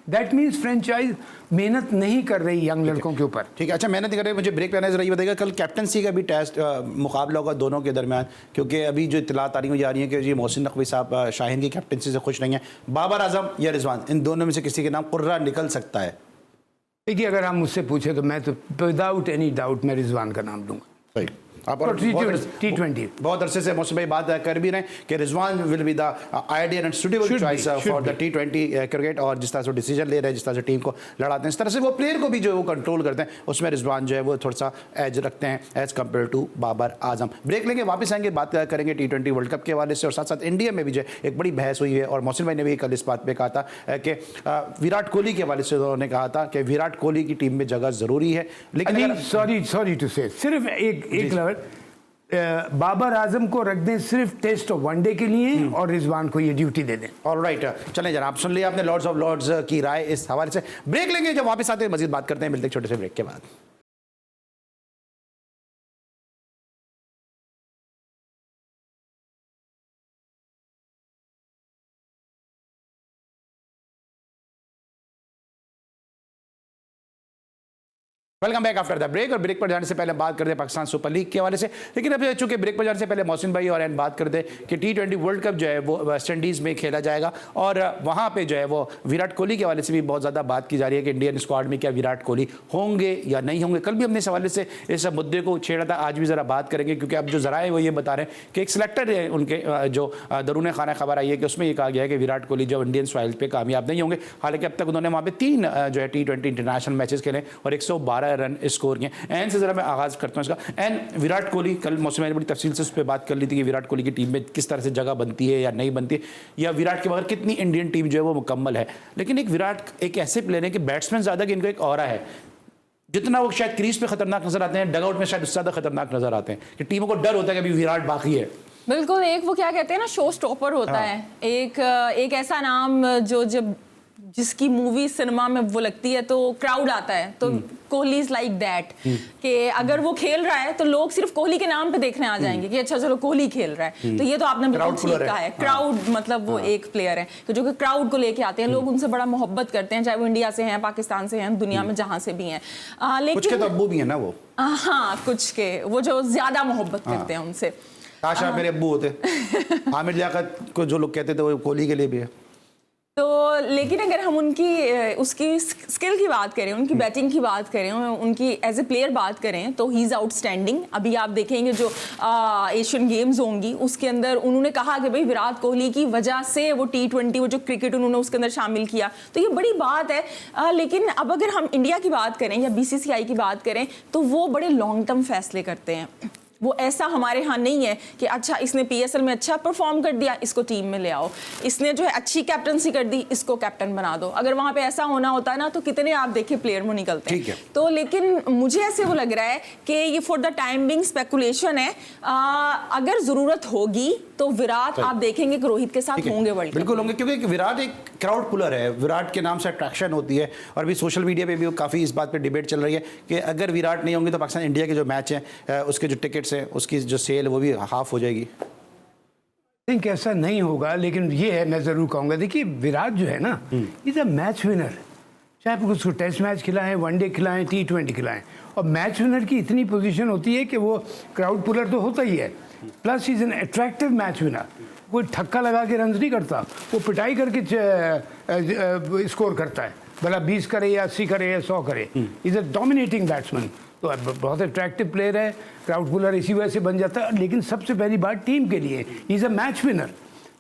दैट मीन्स फ्रेंचाइज मेहनत नहीं कर रही यंग लड़कों के ऊपर। ठीक है, अच्छा मेहनत नहीं कर रही। मुझे ब्रेक पे आने जरा ये बताइएगा, कल कैप्टनसी का भी टेस्ट मुकाबला होगा दोनों के दरमियान, क्योंकि अभी जो इत्तलात आ रही जा रही है कि जी मोहसिन नकवी साहब शाहीन की कैप्टनसी से खुश नहीं है, बाबर आजम या रिजवान, इन दोनों में से किसी के नाम कुर्रा निकल सकता है। देखिए, अगर आप मुझसे पूछे तो मैं तो विदाउट एनी डाउट मैं रिजवान का नाम दूंगा। सही, आप T20 बहुत अरसे से मौसम भाई बात कर भी रहे हैं कि Rizwan will be the ideal and suitable choice for the T20 cricket, और जिस तरह से डिसीजन ले रहे हैं, जिस तरह से टीम को लड़ाते हैं, इस तरह से वो प्लेयर को भी जो वो कंट्रोल करते हैं, उसमें रिजवान जो है वो थोड़ा सा एज रखते हैं as compared to Babar Azam. Break लेंगे, वापस आएंगे, बात करेंगे T20 वर्ल्ड कप के हवाले से, और साथ साथ इंडिया में भी जो एक बड़ी बहस हुई है, और मौसम भाई ने भी कल इस बात पर कहा था कि विराट कोहली के हवाले से उन्होंने कहा था कि विराट कोहली की टीम में जगह ज़रूरी है, लेकिन सॉरी टू से सिर्फ एक लेवल बाबर आजम को रख दें सिर्फ टेस्ट और वनडे के लिए, और रिजवान को ये ड्यूटी दे दें। ऑलराइट, चलें जरा, आप सुन लिया आपने लॉर्ड्स ऑफ लॉर्ड्स की राय इस हवाले से। ब्रेक लेंगे, जब वापस आते हैं मजीद बात करते हैं, मिलते हैं छोटे से ब्रेक के बाद। Welcome back after the break. और ब्रेक पर जाने से पहले बात करते हैं पाकिस्तान सुपर लीग के हवाले से, लेकिन अभी चूंकि ब्रेक पर जाने से पहले मोहसिन भाई और एन बात करते हैं कि T20 वर्ल्ड कप जो है वो वेस्ट इंडीज़ में खेला जाएगा, और वहाँ पे जो है वो विराट कोहली के हवाले से भी बहुत ज़्यादा बात की जा रही है कि इंडियन स्क्वाड में क्या विराट कोहली होंगे या नहीं होंगे। कल भी हमने इस हवाले से इस मुद्दे को छेड़ा था, आज भी ज़रा बात करेंगे, क्योंकि अब जो ज़रा है वो ये बता रहे हैं कि एक सिलेक्टर है उनके जो दरूने खाना खबर आई है कि उसमें ये कहा गया है कि विराट कोहली जो इंडियन सॉइल पर कामयाब नहीं होंगे। हालांकि अब तक उन्होंने वहाँ पर 3 जो है T20 इंटरनेशनल मैचेस खेले और 112 रन स्कोर किए। एन से जरा मैं आगाज करता हूँ इसका। एन, विराट कोहली, कल मौसम ने बड़ी तफसील से उस पर बात कर ली थी कि विराट कोहली की टीम में किस तरह से जगह बनती है या नहीं बनती है, या विराट के बगैर कितनी इंडियन टीम जो है वो मुकम्मल है। लेकिन एक विराट एक ऐसे प्लेयर है कि बैट्समैन ज़्यादा कि इनको एक ऑरा है, जितना वो शायद क्रीज पे खतरनाक नजर आते हैं, डगआउट में शायद उससे ज़्यादा खतरनाक नजर आते हैं, कि टीमों को डर होता है कि अभी विराट बाकी है। बिल्कुल, एक वो क्या कहते हैं ना, शो स्टॉपर होता है, एक ऐसा नाम जो जब जिसकी मूवी सिनेमा में वो लगती है तो क्राउड आता है, तो कोहली इज लाइक दैट, कि अगर वो खेल रहा है तो लोग सिर्फ कोहली के नाम पे देखने आ जाएंगे कि अच्छा चलो कोहली खेल रहा है। तो ये तो आपने बिल्कुल ठीक कहा है, क्राउड मतलब वो एक प्लेयर है तो जो कि क्राउड को लेके आते हैं, लोग उनसे बड़ा मोहब्बत करते हैं, चाहे वो इंडिया से हैं, पाकिस्तान से हैं, दुनिया में जहां से भी हैं। लेकिन कुछ के तो अब्बू भी है ना वो, हाँ कुछ के वो जो ज्यादा मोहब्बत करते हैं उनसे। काश आप मेरे अब्बू होते। आमिर लियाकत को जो लोग कहते थे वो कोहली के लिए भी है। तो लेकिन अगर हम उसकी स्किल की बात करें, उनकी बैटिंग की बात करें, उनकी एज ए प्लेयर बात करें, तो ही इज़ आउटस्टैंडिंग। अभी आप देखेंगे जो एशियन गेम्स होंगी उसके अंदर उन्होंने कहा कि भाई विराट कोहली की वजह से वो T20 वो जो क्रिकेट उन्होंने उसके अंदर शामिल किया, तो ये बड़ी बात है। लेकिन अब अगर हम इंडिया की बात करें या BCCI की बात करें, तो वो बड़े लॉन्ग टर्म फैसले करते हैं। वो ऐसा हमारे यहाँ नहीं है कि अच्छा इसने PSL में अच्छा परफॉर्म कर दिया, इसको टीम में ले आओ, इसने जो है अच्छी कैप्टनसी कर दी, इसको कैप्टन बना दो। अगर वहाँ पे ऐसा होना होता है ना, तो कितने आप देखिए प्लेयर वो निकलते हैं। तो लेकिन मुझे ऐसे वो लग रहा है कि ये for the time being speculation है। अगर जरूरत होगी तो विराट आप देखेंगे कि रोहित के साथ होंगे वर्ल्ड कप। बिल्कुल होंगे, क्योंकि विराट एक क्राउड पुलर है, विराट के नाम से अट्रैक्शन होती है। और भी सोशल मीडिया पे भी काफ़ी इस बात पे डिबेट चल रही है कि अगर विराट नहीं होंगे तो पाकिस्तान इंडिया के जो मैच हैं उसके जो टिकट्स हैं उसकी जो सेल वो भी हाफ हो जाएगी। थिंक ऐसा नहीं होगा, लेकिन ये है मैं ज़रूर कहूँगा, देखिए विराट जो है ना, इज अ मैच विनर। चाहे आप उसको टेस्ट मैच खिलाएं, वनडे खिलाएं, T20 खिलाएं, और मैच विनर की इतनी पोजीशन होती है कि वो क्राउड पुलर तो होता ही है, plus is an attractive match winner. कोई ठक्का लगा के रन नहीं करता, वो पिटाई करके स्कोर करता है, भला 20 करे या 80 करे या 100 करे। इज अ डोमिनेटिंग बैट्समैन, तो बहुत अट्रैक्टिव प्लेयर है, क्राउड पुलर इसी वजह से बन जाता है। लेकिन सबसे पहली बात टीम के लिए इज अ मैच विनर,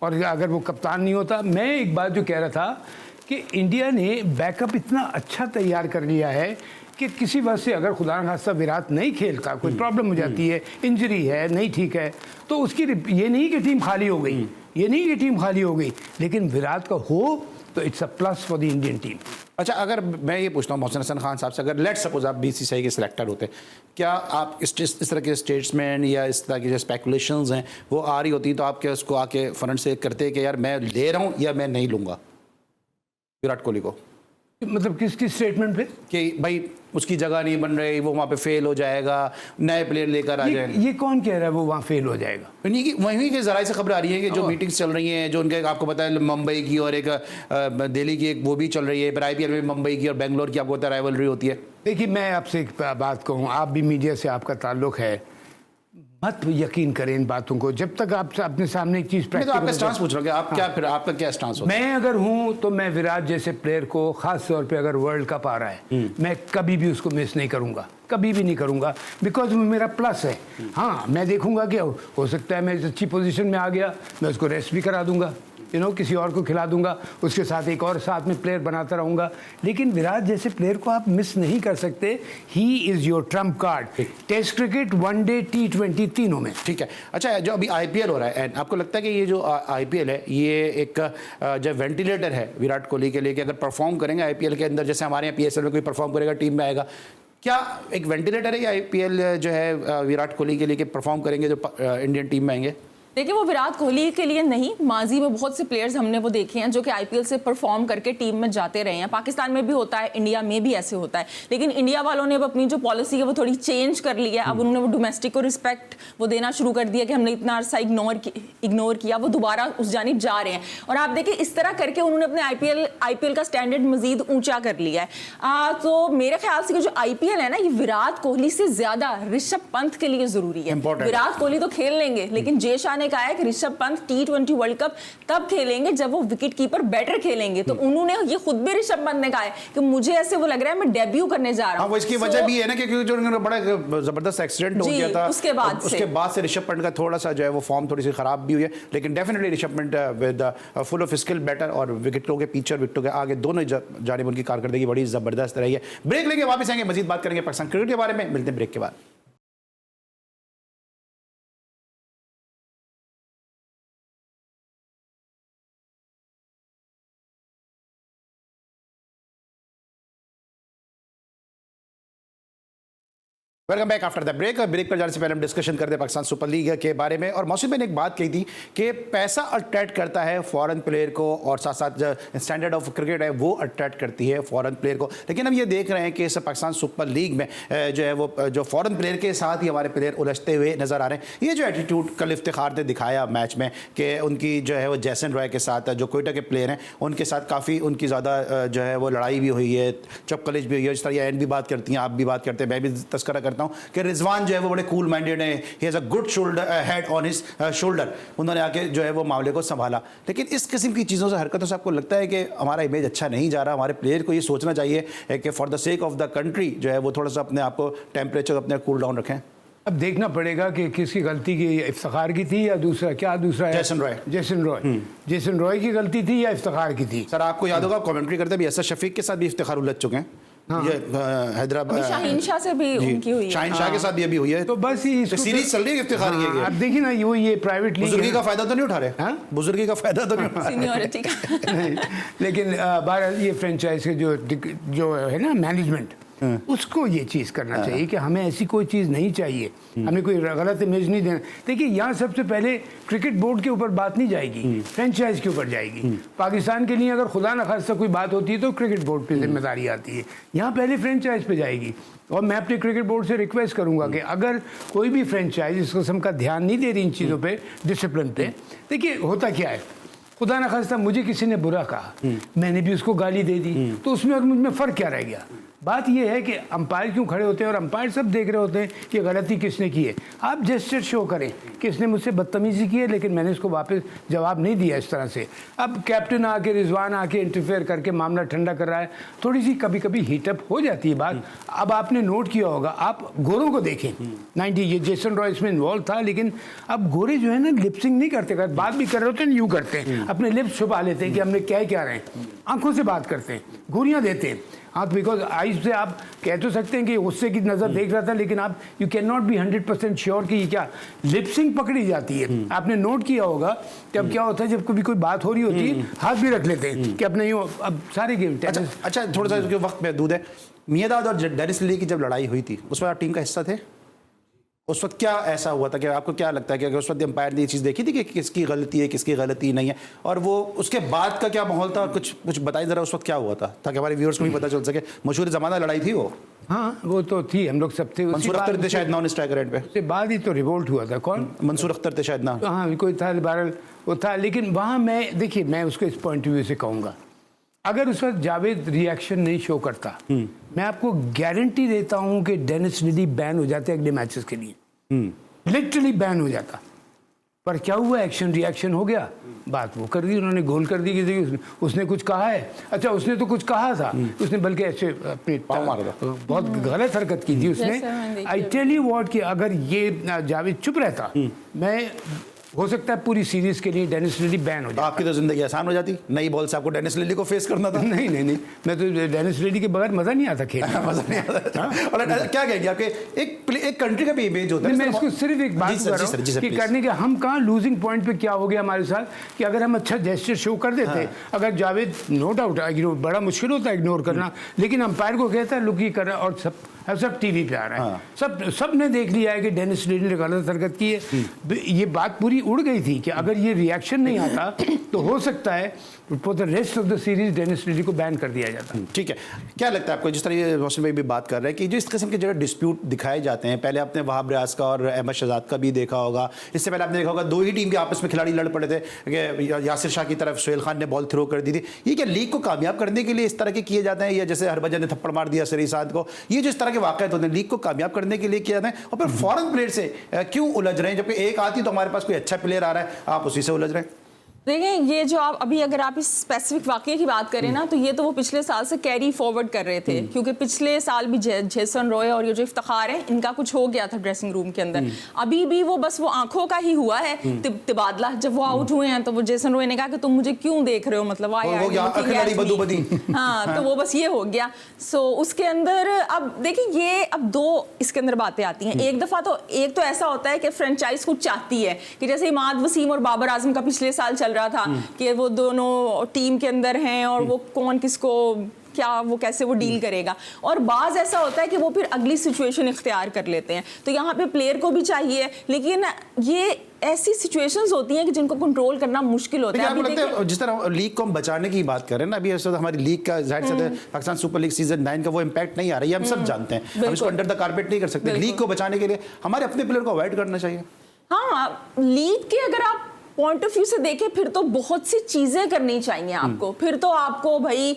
और अगर वो कप्तान नहीं होता, मैं एक बात जो कह रहा था कि इंडिया ने बैकअप इतना अच्छा तैयार कर लिया है कि किसी वजह से अगर खुदा न खास्ता विराट नहीं खेलता, कोई प्रॉब्लम हो जाती है, इंजरी है, नहीं ठीक है, तो उसकी ये नहीं कि टीम खाली हो गई, ये नहीं कि टीम खाली हो गई, लेकिन विराट का हो तो it's a plus for the Indian team. अच्छा, अगर मैं ये पूछता हूँ मोहसिन हसन खान साहब से, अगर लेट सपोज आप BCCI के सिलेक्टर होते, क्या आप इस तरह के स्टेट्समैन या इस तरह की जो स्पेकुलेशंस हैं वो आ रही होती, तो आप क्या उसको आके फ्रंट से करते कि यार मैं ले रहा हूँ या मैं नहीं लूँगा विराट कोहली को? मतलब किसकी स्टेटमेंट पे? कि भाई उसकी जगह नहीं बन रही, वो वहाँ पे फेल हो जाएगा, नए प्लेयर लेकर आ जाएंगे। ये कौन कह रहा है वो वहाँ फेल हो जाएगा? नहीं कि वहीं के जराये से खबर आ रही है कि जो मीटिंग्स चल रही हैं, जो उनके आपको पता है मुंबई की और एक दिल्ली की एक वो भी चल रही है, पर IPL में मुंबई की और बेंगलोर की आपको पता है राइवलरी होती है। देखिए, मैं आपसे एक बात कहूँ, आप भी मीडिया से आपका ताल्लुक है, मत यकीन करें इन बातों को जब तक आप अपने सामने एक चीज़ मैं तो आपका स्टांस पूछ रहा हूँ कि आप क्या, फिर आपका क्या स्टांस होता है? मैं अगर हूँ तो मैं विराट जैसे प्लेयर को, खास तौर पे अगर वर्ल्ड कप आ रहा है, मैं कभी भी उसको मिस नहीं करूँगा, कभी भी नहीं करूँगा, बिकॉज वो मेरा प्लस है। हाँ, मैं देखूँगा कि हो सकता है मैं अच्छी पोजीशन में आ गया, मैं उसको रेस्ट भी करा दूंगा, किसी और को खिला दूंगा, उसके साथ एक और साथ में प्लेयर बनाता रहूँगा, लेकिन विराट जैसे प्लेयर को आप मिस नहीं कर सकते। He is your trump card, test cricket, one day, T20 तीनों में। ठीक है। अच्छा, जो अभी IPL हो रहा है, आपको लगता है कि ये जो IPL है ये एक जो वेंटिलेटर है विराट कोहली के लिए, कि अगर परफॉर्म करेंगे IPL के अंदर, जैसे हमारे यहाँ PSL में कोई परफॉर्म करेगा टीम में आएगा, क्या एक वेंटिलेटर है ये IPL जो है विराट कोहली के लिए, कि परफॉर्म करेंगे जो इंडियन टीम में आएंगे? देखिए, वो विराट कोहली के लिए नहीं, माजी में बहुत से प्लेयर्स हमने वो देखे हैं जो कि IPL से परफॉर्म करके टीम में जाते रहे हैं। पाकिस्तान में भी होता है, इंडिया में भी ऐसे होता है, लेकिन इंडिया वालों ने अब अपनी जो पॉलिसी है वो थोड़ी चेंज कर ली है। अब उन्होंने वो डोमेस्टिक को रिस्पेक्ट वो देना शुरू कर दिया कि हमने इतना अर्सा इग्नोर किया, वो दोबारा उस जानिब जा रहे हैं। और आप देखिए, इस तरह करके उन्होंने अपने IPL का स्टैंडर्ड मजीद ऊंचा कर लिया है। तो मेरे ख्याल से जो IPL है ना, ये विराट कोहली से ज्यादा ऋषभ पंत के लिए जरूरी है। विराट कोहली तो खेल लेंगे, लेकिन जय शाह ने कहा है कि Rishabh Pant T20 world cup तब खेलेंगे जब वो विकेट कीपर बेटर खेलेंगे। तो उन्होंने ये खुद भी ऋषभ पंत ने कहा है कि मुझे ऐसे वो लग रहा है मैं डेब्यू करने जा रहा हूं। वो इसकी वजह भी है ना, क्योंकि जो उन्होंने बड़ा जबरदस्त एक्सीडेंट हो गया था, उसके बाद से ऋषभ पंत का थोड़ा सा जो है वो फॉर्म थोड़ी सी खराब भी हुई है, लेकिन definitely Rishabh Pant with full of skill, batter और विकेटों के पीछे और विकेटों के आगे दोनों जानिब उनकी कारकर्दगी बड़ी जबरदस्त रही है। ब्रेक लेके वापस आएंगे, मजीद बात करेंगे पाकिस्तान क्रिकेट के बारे में। मिलते हैं ब्रेक के बाद। Welcome back after the break. Break पर जाने से पहले हम डिस्कशन करते हैं पाकिस्तान सुपर लीग के बारे में। और मौसम ने एक बात कही थी कि पैसा अट्रैक्ट करता है फॉरेन प्लेयर को, और साथ साथ जो स्टैंडर्ड ऑफ क्रिकेट है वो अट्रैक्ट करती है फॉरेन प्लेयर को। लेकिन हम ये देख रहे हैं कि इस पाकिस्तान सुपर लीग में जो है वो जो फॉरेन प्लेयर के साथ ही हमारे प्लेयर उलझते हुए नजर आ रहे हैं। ये जो एटीट्यूड कल इफ्तिखार ने दिखाया मैच में, कि उनकी जो है वो जैसन रॉय के साथ, जो कोयटा के प्लेयर हैं उनके साथ काफ़ी उनकी ज़्यादा जो है वो लड़ाई भी हुई है, चपकलिश भी हुई है। इस तरह एंड भी बात करती हैं, आप भी बात करते हैं, मैं भी तस्करा करता हूँ कि रिजवान जो है वो बड़े कूल माइंडेड है, he has a good head on his shoulder. उन्होंने आके जो है वो मामले को संभाला। लेकिन इस किस्म की चीज़ों से, हरकतों से आपको लगता है कि हमारा इमेज अच्छा नहीं जा रहा? हमारे प्लेयर को ये सोचना चाहिए कि for the sake of the country जो है वो थोड़ा सा अपने आप को टेम्परेचर अपने कूल डाउन रखें। अब देखना पड़ेगा कि किसकी गलती की, इफ्तिखार की थी या दूसरा है जैसन रॉय की गलती थी या इफ्तिखार की थी। सर आपको याद होगा कमेंट्री करते भी ऐसा शफीक के साथ भी इफ्तिखार उलझ चुके हैं। हाँ। ये हैदराबाद शाहीन शाह से भी उनकी हुई है। शाहीन शाह के साथ भी अभी हुई है। तो बस ही सीरीज चल रही है इफ्तिखार की। अब देखिए ना, ये प्राइवेट लीग, बुजुर्गी का फायदा तो नहीं उठा रहे, बुजुर्गी का फायदा तो नहीं उठा रहे, सीनियरिटी का। लेकिन बारह ये फ्रेंचाइज के जो है ना मैनेजमेंट, उसको ये चीज़ करना चाहिए कि हमें ऐसी कोई चीज़ नहीं चाहिए, हमें कोई गलत इमेज नहीं देना। देखिए, यहाँ सबसे पहले क्रिकेट बोर्ड के ऊपर बात नहीं जाएगी, फ्रेंचाइज के ऊपर जाएगी। पाकिस्तान के लिए अगर खुदा न खास्ता कोई बात होती है तो क्रिकेट बोर्ड पे जिम्मेदारी आती है, यहाँ पहले फ्रेंचाइज पे जाएगी। और मैं अपने क्रिकेट बोर्ड से रिक्वेस्ट करूँगा कि अगर कोई भी फ्रेंचाइज इस किस्म का ध्यान नहीं दे रही इन चीज़ों पर, डिसिप्लिन पे, देखिए होता क्या है, खुदा न खास्ता मुझे किसी ने बुरा कहा, मैंने भी उसको गाली दे दी, तो उसमें और मुझ में फ़र्क क्या रह गया? बात यह है कि अंपायर क्यों खड़े होते हैं और अंपायर सब देख रहे होते हैं कि गलती किसने की है। आप जेस्चर शो करें कि इसने मुझसे बदतमीजी की है लेकिन मैंने इसको वापस जवाब नहीं दिया इस तरह से। अब कैप्टन आके, रिजवान आके इंटरफेयर करके मामला ठंडा कर रहा है, थोड़ी सी कभी कभी हीटअप हो जाती है बात। अब आपने नोट किया होगा, आप गोरों को देखें 90, ये जेसन रॉय इसमें इन्वॉल्व था, लेकिन अब गोरे जो है ना लिपसिंग नहीं करते, अगर बात भी कर रहे होते हैं यूँ करते हैं, अपने लिप्स छुपा लेते हैं कि हमने क्या रहे हैं, आंखों से बात करते हैं, घूरियाँ देते हैं। हाँ, बिकॉज आइज से आप कह तो सकते हैं कि गुस्से की नज़र देख रहा था, लेकिन आप you can not be 100% sure कि ये क्या लिपसिंग पकड़ी जाती है। आपने नोट किया होगा कि अब क्या होता है जब कभी कोई बात हो रही होती है, हाथ भी रख लेते हैं कि अपने यूँ अब सारे गेम। अच्छा, थोड़ा सा वक्त महदूद है। मियांदाद और डेनिस लिली की जब लड़ाई हुई थी उस वक्त आप टीम का हिस्सा थे? उस वक्त क्या ऐसा हुआ था कि आपको क्या लगता है कि उस वक्त अंपायर ने ये चीज़ देखी थी कि किसकी गलती है किसकी गलती नहीं है, और वो उसके बाद का क्या माहौल था? कुछ बताइए ज़रा उस वक्त क्या हुआ था ताकि हमारे व्यूअर्स को भी पता चल सके। मशहूर ज़माना लड़ाई थी वो। हाँ, वो तो थी, हम लोग सब थे। मंसूर अख्तर थे शायद नॉन स्ट्राइकर एंड पे, उसके बाद ही तो रिवोल्ट हुआ था। कौन? मंसूर अख्तर थे शायद ना। हाँ, कोई था, बहरहाल वो था। लेकिन वहाँ मैं, देखिए, मैं उसको इस पॉइंट ऑफ व्यू से कहूँगा, अगर उस वक्त जावेद रिएक्शन नहीं शो करता, मैं आपको गारंटी देता हूँ कि डेनिस लिली बैन हो जाते अगले मैचेस के लिए, लिटरली बैन हो जाता। पर क्या हुआ, एक्शन रिएक्शन हो गया, बात वो कर दी उन्होंने, गोल कर दी कि उसने कुछ कहा है। अच्छा, उसने तो कुछ कहा था, उसने बल्कि ऐसे अपने बहुत गलत हरकत की थी उसने। आई टेल यू व्हाट कि अगर ये जावेद चुप रहता, मैं हो सकता है पूरी सीरीज के लिए डेनिस लिली बैन हो जाता। आपकी तो जिंदगी आसान हो जाती, नई बॉल से आपको डेनिस लिली को फेस करना था। नहीं, मैं तो डेनिस लिली के बगैर मजा नहीं आता खेलने। मजा नहीं आता। और क्या कहेंगे आपके एक कंट्री का भी इमेज होता है। मैं इसको सिर्फ एक बात कर रहा हूं कि करने के हम कहाँ लूजिंग पॉइंट पे क्या हो गया हमारे साथ कि अगर हम अच्छा जेस्चर शो कर देते, अगर जावेद नो डाउट बड़ा मुश्किल होता है इग्नोर करना, लेकिन अंपायर को कहता है लुक ये कर रहा है, और सब टीवी पे आ रहा है, सब ने देख लिया है कि डेनिस लिली ने गलत हरकत की है। ये बात पूरी उड़ गई थी कि अगर ये रिएक्शन नहीं आता तो हो सकता है for the rest of the series Dennis Lillee को बैन कर दिया जाता। ठीक है, क्या लगता है आपको, जिस तरह ये रोशन भाई भी बात कर रहे हैं कि जो इस किस्म के जो डिस्प्यूट दिखाए जाते हैं, पहले आपने वहाब रियाज का और अहमद शहजाद का भी देखा होगा, इससे पहले आपने देखा होगा दो ही टीम के आपस में खिलाड़ी लड़ पड़े थे कि यासिर शाह की तरफ सोहेल खान ने बॉल थ्रो कर दी थी। ये क्या लीग को कामयाब करने के लिए इस तरह के किए जाते हैं, या जैसे हरभजन ने थप्पड़ मार दिया सरीसाद को, ये जो इस तरह के वाक़यात होते हैं लीग को कामयाब करने के लिए किए जाते हैं? और फिर फॉरेन प्लेयर से क्यों उलझ रहे हैं, जबकि एक आती तो हमारे पास कोई अच्छा प्लेयर आ रहा है, आप उसी से उलझ रहे हैं? देखें, ये जो आप अभी अगर आप इस स्पेसिफिक वाकये की बात करें ना, तो ये तो वो पिछले साल से कैरी फॉरवर्ड कर रहे थे, क्योंकि पिछले साल भी जेसन रॉय और ये जो इफ्तिखार है, इनका कुछ हो गया था ड्रेसिंग रूम के अंदर। अभी भी वो बस वो आंखों का ही हुआ है तबादला। जब वो आउट हुए हैं तो वो जेसन रॉय ने कहा कि तुम मुझे क्यों देख रहे हो, मतलब हाँ, तो वो बस ये हो गया। सो उसके अंदर अब देखिए, ये अब दो इसके अंदर बातें आती हैं। एक दफा तो ऐसा होता है कि फ्रेंचाइज कुछ चाहती है कि जैसे इमाद वसीम और बाबर आजम का पिछले साल चल रहा था कि वो दोनों टीम के अंदर हैं और वो कौन किसको क्या, वो कैसे वो डील करेगा, और बाज ऐसा होता है कि वो फिर अगली सिचुएशन इख्तियार कर लेते हैं। तो यहाँ पे प्लेयर को भी चाहिए, लेकिन ये ऐसी सिचुएशंस होती हैं कि जिनको कंट्रोल करना मुश्किल होता है। आपको लगता है जिस तरह लीग को हम बचाने की बात कर रहे हैं ना, अभी ऐसा हमारी लीग का जाहिर से पाकिस्तान सुपर लीग सीजन 9 का वो इम्पैक्ट नहीं आ रहा है, हम सब जानते हैं, हम इसको अंडर द कारपेट नहीं कर सकते। लीग को बचाने के लिए हमारे अपने प्लेयर को अवॉइड करना चाहिए। हाँ, लीग के अगर आप पॉइंट ऑफ व्यू से देखें फिर तो बहुत सी चीजें करनी चाहिए आपको। फिर तो आपको भाई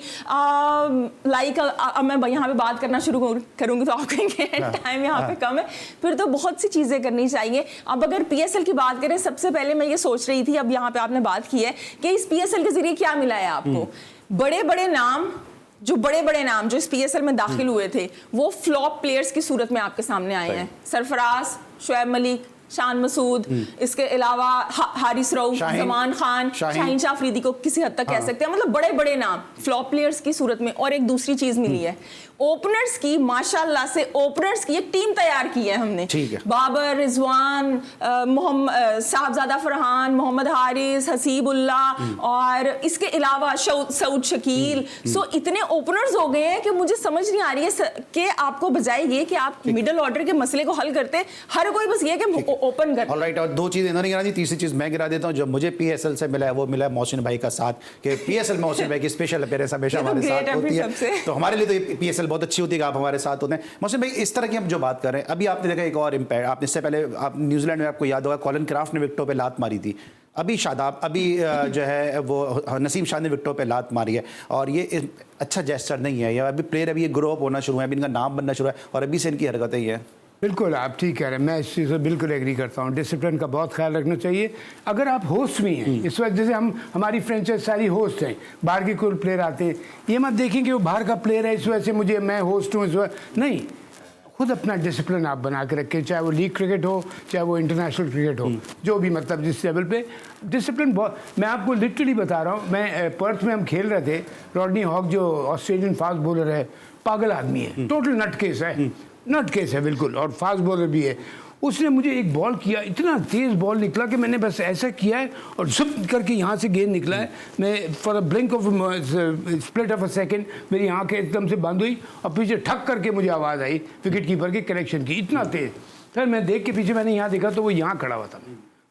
लाइक मैं यहाँ पे बात करना शुरू करूंगी तो आप कहेंगे टाइम यहाँ पे कम है। फिर तो बहुत सी चीजें करनी चाहिए। अब अगर पीएसएल की बात करें, सबसे पहले मैं ये सोच रही थी, अब यहाँ पे आपने बात की है कि इस पीएसएल के जरिए क्या मिला है आपको। बड़े बड़े नाम जो इस पीएसएल में दाखिल हुए थे वो फ्लॉप प्लेयर्स की सूरत में आपके सामने आए हैं। सरफराज, शुएब मलिक, शान मसूद, इसके अलावा हारिस रऊफ, जमान खान, शाहीन शाह अफरीदी को किसी हद तक कह सकते हैं, मतलब बड़े बड़े नाम फ्लॉप प्लेयर्स की सूरत में। और एक दूसरी चीज मिली है ओपनर्स की, माशाल्लाह से ओपनर्स की एक टीम तैयार की है हमने। बाबर, रिजवान, साहबजादा फरहान, मोहम्मद हारिस, हसीबुल्लाह और इसके अलावा सऊद शकील। सो इतने ओपनर्स हो गए हैं कि मुझे समझ नहीं आ रही है कि आपको बजाय ये कि आप मिडिल ऑर्डर के मसले को हल करते, हर कोई बस ये कि ओपन कर। ऑलराइट, और दो चीज़ इन्होंने गिरा दी, तीसरी चीज़ मैं गिरा देता हूँ। जो मुझे पीएसएल से मिला है वो मिला है मोहसिन भाई का साथ, कि पीएसएल में मोहसिन भाई की स्पेशल अपीयरेंस हमेशा हमारे साथ होती है, तो हमारे लिए तो पीएसएल बहुत अच्छी होती है कि आप हमारे साथ होते हैं। मोहसिन भाई, इस तरह की हम जो बात कर रहे हैं, अभी आपने देखा एक और इम्पैक्ट, आपने इससे पहले आप न्यूजीलैंड में, आपको याद होगा कॉलिन क्राफ्ट ने विकेटों पे लात मारी थी, अभी शादाब अभी जो है वो नसीम शाह ने विकेटों पे लात मारी है और ये अच्छा जेस्चर नहीं है। ये अभी प्लेयर अभी ये ग्रो अप होना शुरू है, अभी इनका नाम बनना शुरू है और अभी से इनकी हरकतें ही है। बिल्कुल आप ठीक कह रहे हैं, मैं इस चीज़ से बिल्कुल एग्री करता हूँ। डिसिप्लिन का बहुत ख्याल रखना चाहिए। अगर आप होस्ट भी हैं, इस वजह जैसे हमारी फ्रेंचाइज सारी होस्ट हैं, बाहर के कोई प्लेयर आते हैं, ये मत देखें कि वो बाहर का प्लेयर है इस वजह से मुझे मैं होस्ट हूँ इस वजह नहीं। खुद अपना डिसिप्लिन आप बना के रखें, चाहे वो लीग क्रिकेट हो चाहे वो इंटरनेशनल क्रिकेट हो, जो भी मतलब जिस लेवल पे डिसिप्लिन बहुत। मैं आपको लिटरली बता रहा हूँ, मैं पर्थ में हम खेल रहे थे, रॉडनी हॉक जो ऑस्ट्रेलियन फास्ट बॉलर है, पागल आदमी है, टोटल नट केस है, नट केस है बिल्कुल, और फास्ट बॉलर भी है। उसने मुझे एक बॉल किया, इतना तेज़ बॉल निकला कि मैंने बस ऐसा किया है और सब करके यहाँ से गेंद निकला है। मैं for a blink of split of a second मेरी आंखें एकदम से बंद हुई और पीछे ठक करके मुझे आवाज़ आई विकेट कीपर के कनेक्शन की, इतना तेज़। फिर मैं देख के पीछे मैंने यहाँ देखा तो वो यहाँ खड़ा हुआ था,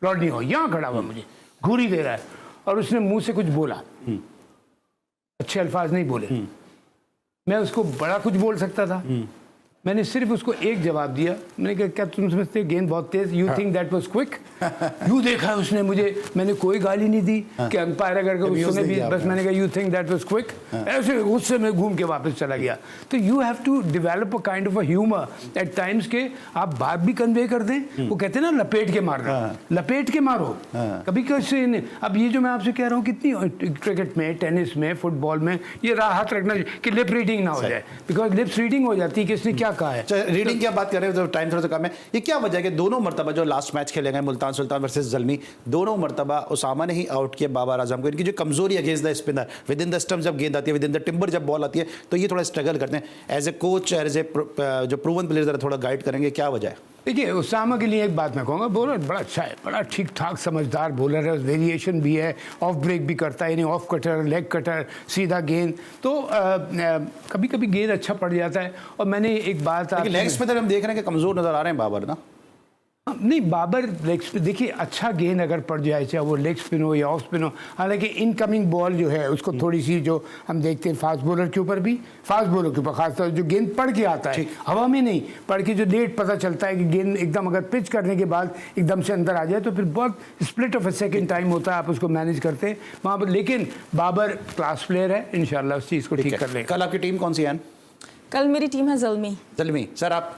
रॉडनी हो यहाँ खड़ा हुआ, मुझे घूरी दे रहा है और उसने मुँह से कुछ बोला, अच्छे अल्फाज नहीं बोले, मैं उसको बड़ा कुछ बोल सकता था। मैंने सिर्फ उसको एक जवाब दिया, मैंने कहा क्या तुम समझते हो गेंद बहुत तेज, you think that was quick. You देखा उसने मुझे, मैंने कोई गाली नहीं दी कि अंपायर अगर उसने भी, बस मैंने कहा you think that was quick, ऐसे उससे मैं घूम के वापस चला गया। तो you have to develop a kind of a humour at times के आप बात भी कन्वे कर दें। वो कहते हैं ना लपेट के मारना, लपेट के मारो, कभी कैसे नहीं। अब ये जो मैं आपसे कह रहा हूँ कितनी क्रिकेट में, टेनिस में, फुटबॉल में ये हाथ रखना कि लिप रीडिंग ना हो जाए, बिकॉज लिप्स रीडिंग हो जाती है कि इसने क्या कहा है। रीडिंग की आप बात कर रहे हो तो टाइम थोड़ा सा कम है। ये क्या वजह है कि दोनों मरतबा जो लास्ट मैच खेले गए मुल्तान सुल्तान वर्सेस ज़ल्मी, दोनों मरतबा उसामा ने ही आउट किया बाबर आजम को। इनकी जो कमजोरी है against the spinner, with in the stump जब गेंद आती है, विद इन द टिम्बर जब बॉल आती है, तो ये थोड़ा स्ट्रगल करते हैं। As a coach, as a जो प्रूवन प्लेयर जरा थोड़ा गाइड करेंगे, क्या वजह है? देखिए उसामा के लिए एक बात मैं कहूँगा, बॉलर बड़ा अच्छा है, बड़ा ठीक ठाक समझदार बॉलर है, वेरिएशन भी है, ऑफ ब्रेक भी करता है, यानी ऑफ कटर, लेग कटर, सीधा गेंद, तो कभी कभी गेंद अच्छा पड़ जाता है। और मैंने एक बात, लेग स्पिनर हम देख रहे हैं कि कमजोर नजर आ रहे हैं बाबर ना। नहीं बाबर लेग स्पिन, देखिए अच्छा गेंद अगर पड़ जाए, चाहे वो लेग स्पिन हो या ऑफ स्पिन हो, हालांकि इनकमिंग बॉल जो है उसको थोड़ी सी, जो हम देखते हैं फास्ट बॉलर के ऊपर भी, फास्ट बॉलर के ऊपर खासतौर जो गेंद पड़ के आता है, हवा में नहीं पड़ के, जो लेट पता चलता है कि गेंद एकदम अगर पिच करने के बाद एकदम से अंदर आ जाए तो फिर बहुत split of a second time होता है, आप उसको मैनेज करते हैं वहाँ पर। लेकिन बाबर क्लास प्लेयर है, इंशाल्लाह उस चीज़ को ठीक कर लेंगे। कल आपकी टीम कौन सी है? कल मेरी टीम है ज़ल्मी। ज़ल्मी। सर आप?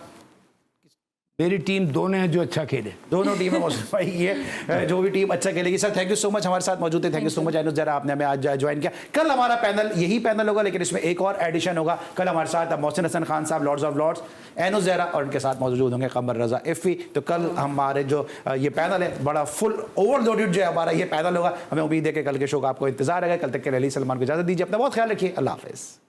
मेरी टीम दोनों हैं जो अच्छा खेले, दोनों टीमें मौजूद है, जो भी टीम अच्छा खेलेगी। Sir thank you so much, हमारे सात मौजूद थे। थैंक यू सो मच एनुस ज़रा, आपने हमें आज ज्वाइन किया। कल हमारा पैनल यही पैनल होगा, लेकिन इसमें एक और एडिशन होगा। कल हमारे साथ मोहसिन हसन खान साहब, लॉर्ड्स ऑफ लॉर्ड्स, एनुस ज़रा, और उनके साथ मौजूद होंगे कमर रजा इफ़ी। तो कल हमारे जो ये पैनल है बड़ा फुल ओवरलोडेड जो है हमारा ये पैनल होगा। हमें उम्मीद है कि कल के शो का आपको इंतजार है। कल तक के लिए अली सलमान को इजाज़त दीजिए, अपना बहुत ख्याल रखिए, अल्लाह हाफ़िज़।